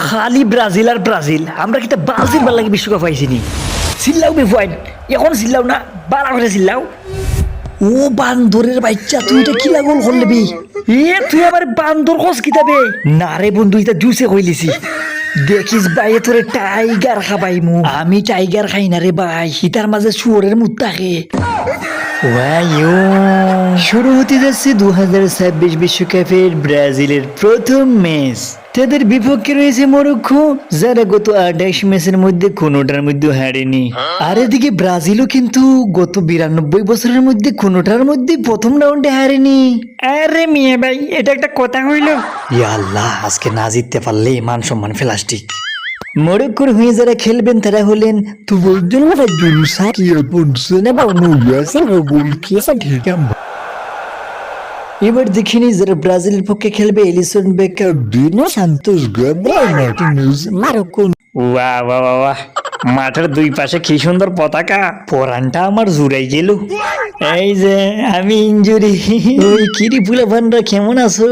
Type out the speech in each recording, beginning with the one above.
খালি ব্রাজিল আর ব্রাজিল, আমরা কিন্তু ব্রাজিল ভাল লাগে বিশ্বকাপ পাইছিনি। চিল্লাও বে পয়েন্ট, এখন চিল্লাও না, বাড়া করে চিল্লাও। ও বান্দরের বাচ্চা, তুই এটা কি লাগল করলে বে? তুই আবার বান্দর কস কিতাবে? না রে বন্ধু, এটা জুসে কইলিছি। দেখিস ভাই তোরে টাইগার খাবাইমু। আমি টাইগার খাই না রে ভাই, হিতার মাঝে শুয়োরের মুখ থাকে। শুরু হতে যাচ্ছে 2026 বিশ্বকাপের ব্রাজিলের প্রথম ম্যাচ। তাদের বিপক্ষে রয়েছে মরক্কো, যারা গত 28 ম্যাচের মধ্যে কোনোটার মধ্যে হারেনি। আর এদিকে ব্রাজিলও কিন্তু গত 92 বছরের মধ্যে কোনোটার মধ্যে প্রথম রাউন্ডে হারেনি। আরে মিয়া ভাই, এটা একটা কথা হইল? ইয়া আল্লাহ, আজকে না জিততে পারলে মান সম্মান প্লাস্টিক। মরক্কোর হয়ে যারা খেলবেন তারা হলেন এবার দেখিনি যারা ব্রাজিলের পক্ষে খেলবে এলিসন বেকার, dino Santos, Gabriel Martinez, মারুকো। Wow wow wow, মাঠের দুই পাশে কি সুন্দর পতাকা, পরানটা আমার জুড়াই গেল। এই যে আমি ইনজুরি। ওই কিরি ফুলাভানরা কেমন আছো?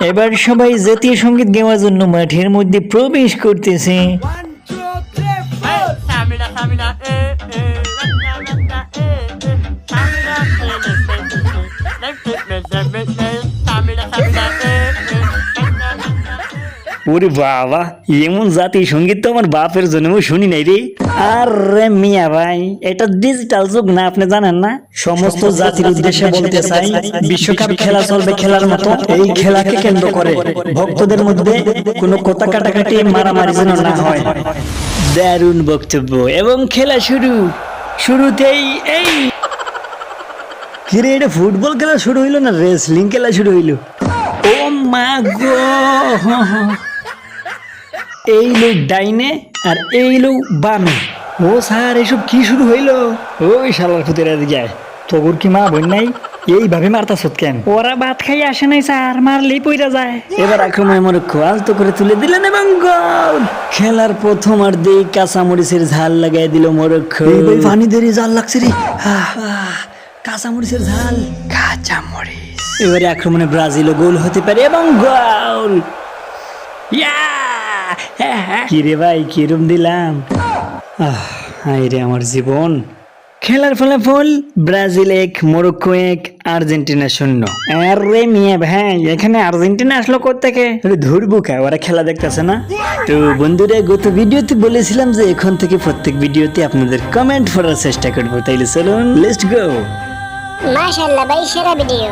এবার সবাই জাতীয় সঙ্গীত গাওয়ার জন্য মাঠের মধ্যে প্রবেশ করতেছে। ওরে বাবা, এমন জাতীয় সঙ্গীত তো আমার বাপের জন্মও শুনি নাই রে। আরে মিয়া ভাই, এটা ডিজিটাল যুগ না, আপনি জানেন না? সমস্ত জাতির উদ্দেশ্যে বলতে চাই, বিশ্বকাপ খেলা চলবে খেলার মতো। এই খেলাকে কেন্দ্র করে ভক্তদের মধ্যে কোনো কথা কাটাকাটি মারামারি যেন না হয়। দারুণ বক্তব্য এবং খেলা শুরুতেই এই কিরে, এটা ফুটবল খেলা শুরু হইলো না রেসলিং খেলা শুরু হইলো? ও মা গো, এই লোক ডাইনে আর এই লোক বামে। ও স্যার, এসব কি শুরু হইলো? ওই শালার ফুতের দিকে তোর কি মা বোন নাই? এইভাবে মারতাছ কেন? ওরা ভাত খাই আসে নাই স্যার, মারলেই পইরা যায়। এবার আক্রমণে মরক্কো আলতো করে তুলে দিলেন এবং গোল। খেলার প্রথমার্ধেই কাঁচামরিচের ঝাল লাগাই দিল মরক্কো। পানি দেরি জাল লাগছে রে, কাঁচামরিচের ঝাল, কাঁচামরিচ। এবারে আক্রমণে ব্রাজিলও গোল হতে পারে এবং গোল। কিরে ভাই, কিরম দিলাম? রে আমার জীবন। খেলার ফলাফল ব্রাজিল 1, মরক্কো 1, আর্জেন্টিনা 0। আরে মিয়া ভাই, এখানে আর্জেন্টিনা আসলো কোত্থেকে? ধরবো কা, ওরা খেলা দেখতেছে না? তো বন্ধুরা, গত ভিডিওতে বলেছিলাম যে এখন থেকে প্রত্যেক ভিডিওতে আপনাদের কমেন্ট পড়ার চেষ্টা করবো, তাইলে চলুন লেটস গো। মাশাআল্লাহ ভাই, সেরা ভিডিও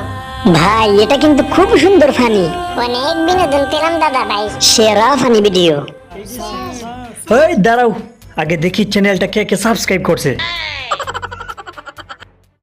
ভাই, এটা কিন্তু খুব সুন্দর ফানি, অনেক বিনোদন পেলাম দাদা ভাই, সেরা ফানি ভিডিও। ওই দাঁড়াও, আগে দেখি চ্যানেলটা কে কে সাবস্ক্রাইব করছে।